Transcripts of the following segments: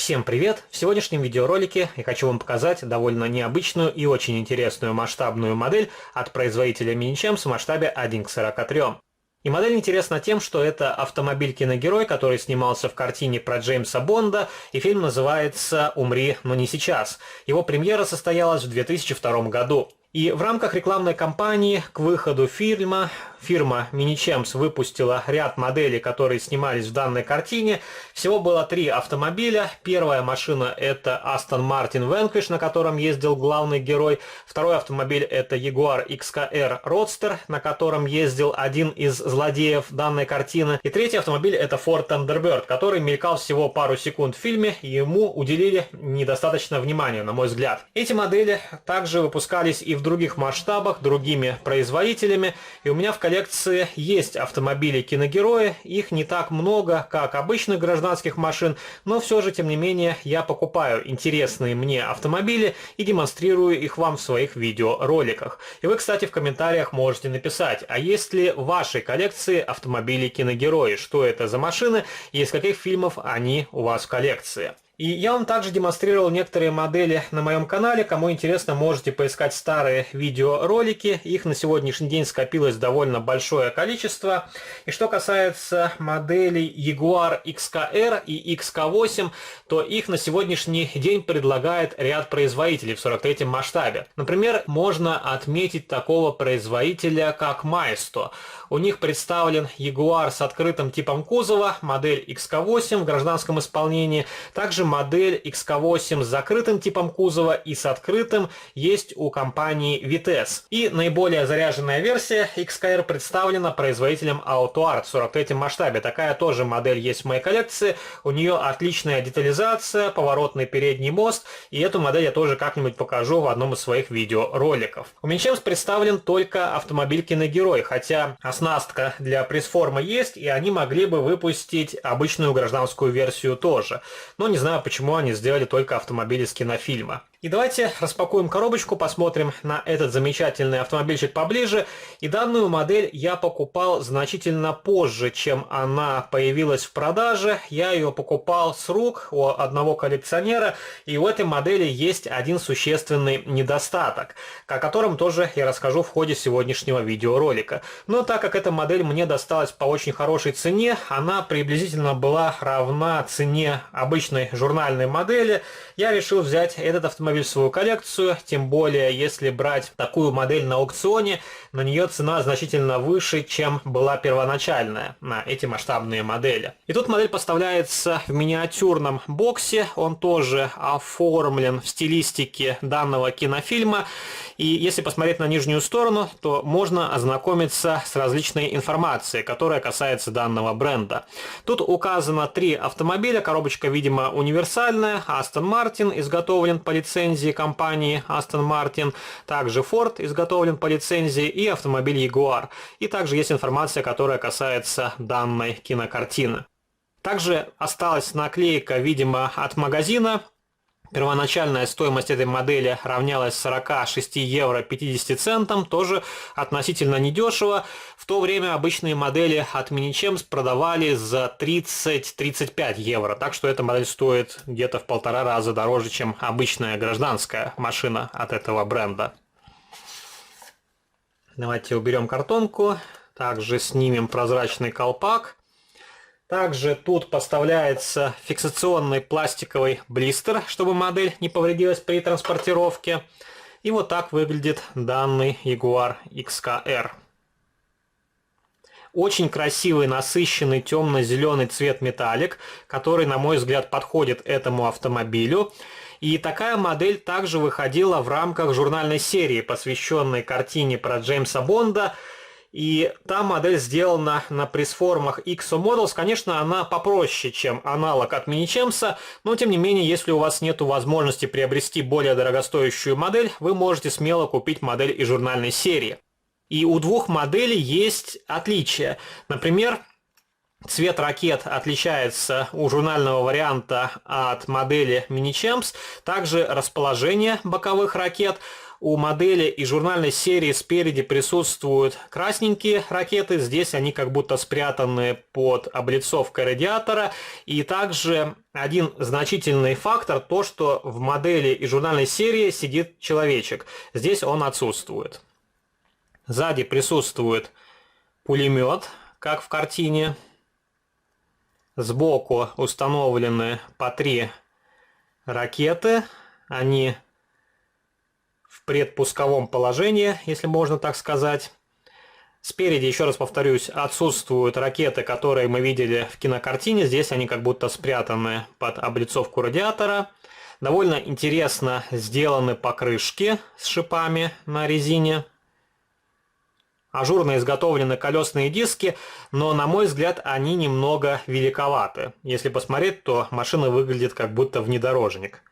Всем привет! В сегодняшнем видеоролике я хочу вам показать довольно необычную и очень интересную масштабную модель от производителя Mini-Champs в масштабе 1:43. И модель интересна тем, что это автомобиль-киногерой, который снимался в картине про Джеймса Бонда, и фильм называется «Умри, но не сейчас». Его премьера состоялась в 2002 году. И в рамках рекламной кампании к выходу фильма фирма Mini-Champs выпустила ряд моделей, которые снимались в данной картине. Всего было 3 автомобиля. Первая машина — это Aston Martin Vanquish, на котором ездил главный герой. Второй автомобиль — это Jaguar XKR Roadster, на котором ездил один из злодеев данной картины. И третий автомобиль — это Ford Thunderbird, который мелькал всего пару секунд в фильме, и ему уделили недостаточно внимания, на мой взгляд. Эти модели также выпускались и в других масштабах, другими производителями, и у меня в коллекции есть автомобили-киногерои. Их не так много, как обычных гражданских машин, но все же, тем не менее, я покупаю интересные мне автомобили и демонстрирую их вам в своих видеороликах. И вы, кстати, в комментариях можете написать, а есть ли в вашей коллекции автомобили-киногерои, что это за машины и из каких фильмов они у вас в коллекции. И я вам также демонстрировал некоторые модели на моем канале. Кому интересно, можете поискать старые видеоролики. Их на сегодняшний день скопилось довольно большое количество. И что касается моделей Jaguar XKR и XK8, то их на сегодняшний день предлагает ряд производителей в 43-м масштабе. Например, можно отметить такого производителя, как Maisto. У них представлен Jaguar с открытым типом кузова, модель XK8 в гражданском исполнении. Также модель XK8 с закрытым типом кузова и с открытым есть у компании Vitesse. И наиболее заряженная версия XKR представлена производителем AutoArt в 43-м масштабе. Такая тоже модель есть в моей коллекции. У нее отличная детализация, поворотный передний мост. И эту модель я тоже как-нибудь покажу в одном из своих видеороликов. У Mini-Champs представлен только автомобиль-киногерой, хотя оснастка для пресс-формы есть, и они могли бы выпустить обычную гражданскую версию тоже. Но не знаю, почему они сделали только автомобили с кинофильма. И давайте распакуем коробочку, посмотрим на этот замечательный автомобильчик поближе. И данную модель я покупал значительно позже, чем она появилась в продаже. Я ее покупал с рук у одного коллекционера, и у этой модели есть один существенный недостаток, о котором тоже я расскажу в ходе сегодняшнего видеоролика. Но так как эта модель мне досталась по очень хорошей цене, она приблизительно была равна цене обычной журнальной модели, я решил взять этот автомобиль в свою коллекцию, тем более если брать такую модель на аукционе, на нее цена значительно выше, чем была первоначальная на эти масштабные модели. И тут модель поставляется в миниатюрном боксе, он тоже оформлен в стилистике данного кинофильма, и если посмотреть на нижнюю сторону, то можно ознакомиться с различной информацией, которая касается данного бренда. Тут указано 3 автомобиля, коробочка, видимо, универсальная. Aston Martin изготовлен по лицензии компании Aston Martin, также Ford изготовлен по лицензии и автомобиль Jaguar. И также есть информация, которая касается данной кинокартины. Также осталась наклейка, видимо, от магазина. Первоначальная стоимость этой модели равнялась 46 евро 50 центам, тоже относительно недешево. В то время обычные модели от Mini-Champs продавали за 30-35 евро, так что эта модель стоит где-то в 1,5 раза дороже, чем обычная гражданская машина от этого бренда. Давайте уберем картонку, также снимем прозрачный колпак. Также тут поставляется фиксационный пластиковый блистер, чтобы модель не повредилась при транспортировке. И вот так выглядит данный Jaguar XKR. Очень красивый, насыщенный темно-зеленый цвет металлик, который, на мой взгляд, подходит этому автомобилю. И такая модель также выходила в рамках журнальной серии, посвященной картине про Джеймса Бонда. И та модель сделана на пресс-формах XO Models. Конечно, она попроще, чем аналог от Mini-Champs, но тем не менее, если у вас нет возможности приобрести более дорогостоящую модель, вы можете смело купить модель из журнальной серии. И у 2 моделей есть отличия. Например, цвет ракет отличается у журнального варианта от модели Mini-Champs. Также расположение боковых ракет. у модели и журнальной серии спереди присутствуют красненькие ракеты, здесь они как будто спрятаны под облицовкой радиатора. И также один значительный фактор, то что в модели и журнальной серии сидит человечек, здесь он отсутствует. Сзади присутствует пулемет, как в картине. Сбоку установлены по 3 ракеты, они в предпусковом положении, если можно так сказать. Спереди, еще раз повторюсь, отсутствуют ракеты, которые мы видели в кинокартине. Здесь они как будто спрятаны под облицовку радиатора. Довольно интересно сделаны покрышки с шипами на резине. Ажурно изготовлены колесные диски, но, на мой взгляд, они немного великоваты. Если посмотреть, то машина выглядит как будто внедорожник.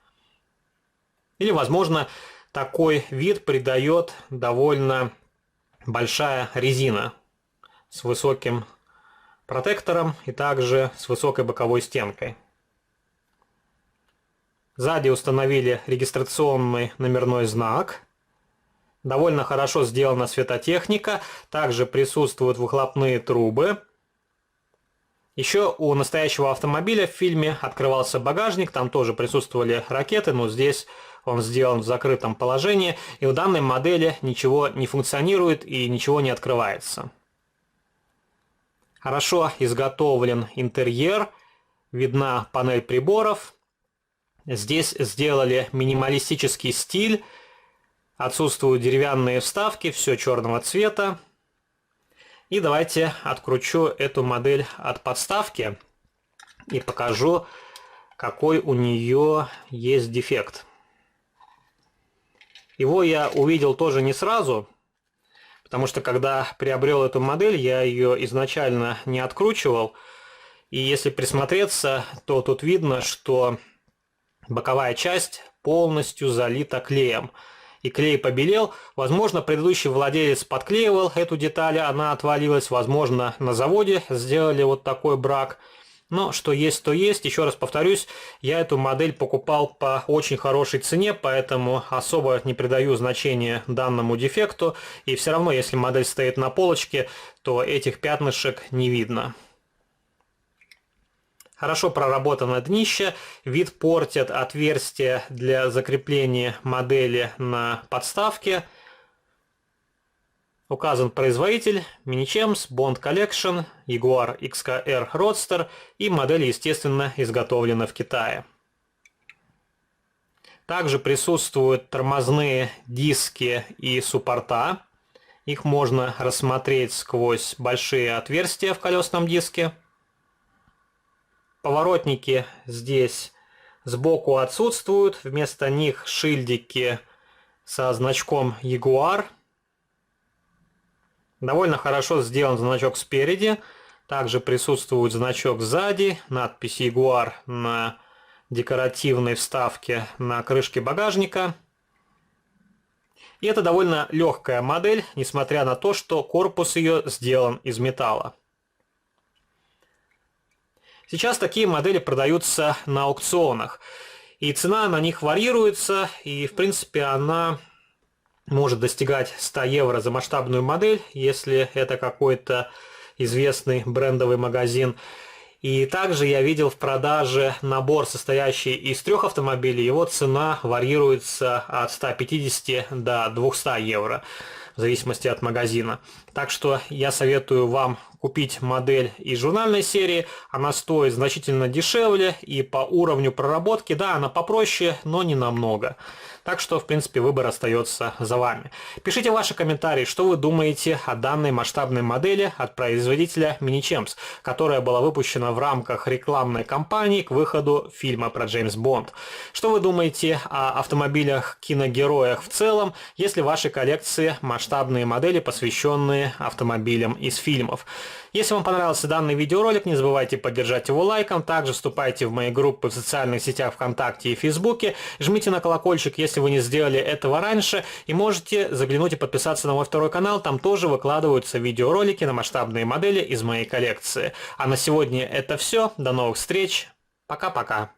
Или, возможно, такой вид придает довольно большая резина с высоким протектором и также с высокой боковой стенкой. Сзади установили регистрационный номерной знак. Довольно хорошо сделана светотехника. Также присутствуют выхлопные трубы. Еще у настоящего автомобиля в фильме открывался багажник. Там тоже присутствовали ракеты, но здесь он сделан в закрытом положении. И в данной модели ничего не функционирует и ничего не открывается. Хорошо изготовлен интерьер. Видна панель приборов. Здесь сделали минималистический стиль. Отсутствуют деревянные вставки, все черного цвета. И давайте откручу эту модель от подставки и покажу, какой у нее есть дефект. Его я увидел тоже не сразу, потому что когда приобрел эту модель, я ее изначально не откручивал. И если присмотреться, то тут видно, что боковая часть полностью залита клеем. И клей побелел. Возможно, предыдущий владелец подклеивал эту деталь, она отвалилась. Возможно, на заводе сделали вот такой брак. Но что есть, то есть. Еще раз повторюсь, я эту модель покупал по очень хорошей цене, поэтому особо не придаю значения данному дефекту. И все равно, если модель стоит на полочке, то этих пятнышек не видно. Хорошо проработано днище, вид портит отверстие для закрепления модели на подставке. Указан производитель Mini-Champs, Bond Collection, Jaguar XKR Roadster, и модель, естественно, изготовлена в Китае. Также присутствуют тормозные диски и суппорта. Их можно рассмотреть сквозь большие отверстия в колесном диске. Поворотники здесь сбоку отсутствуют, вместо них шильдики со значком Jaguar. Довольно хорошо сделан значок спереди, также присутствует значок сзади, надпись Jaguar на декоративной вставке на крышке багажника. И это довольно легкая модель, несмотря на то, что корпус ее сделан из металла. Сейчас такие модели продаются на аукционах, и цена на них варьируется, и в принципе она может достигать 100 евро за масштабную модель, если это какой-то известный брендовый магазин. И также я видел в продаже набор, состоящий из 3 автомобилей, его цена варьируется от 150 до 200 евро, в зависимости от магазина. Так что я советую вам купить модель из журнальной серии. Она стоит значительно дешевле и по уровню проработки, да, она попроще, но не намного. Так что, в принципе, выбор остается за вами. Пишите ваши комментарии, что вы думаете о данной масштабной модели от производителя Mini-Champs, которая была выпущена в рамках рекламной кампании к выходу фильма про Джеймс Бонд. Что вы думаете о автомобилях-киногероях в целом, если в вашей коллекции масштабные модели, посвященные автомобилям из фильмов. Если вам понравился данный видеоролик, не забывайте поддержать его лайком. Также вступайте в мои группы в социальных сетях ВКонтакте и Фейсбуке. Жмите на колокольчик, если вы не сделали этого раньше. И можете заглянуть и подписаться на мой второй канал. Там тоже выкладываются видеоролики на масштабные модели из моей коллекции. А на сегодня это все. До новых встреч. Пока-пока.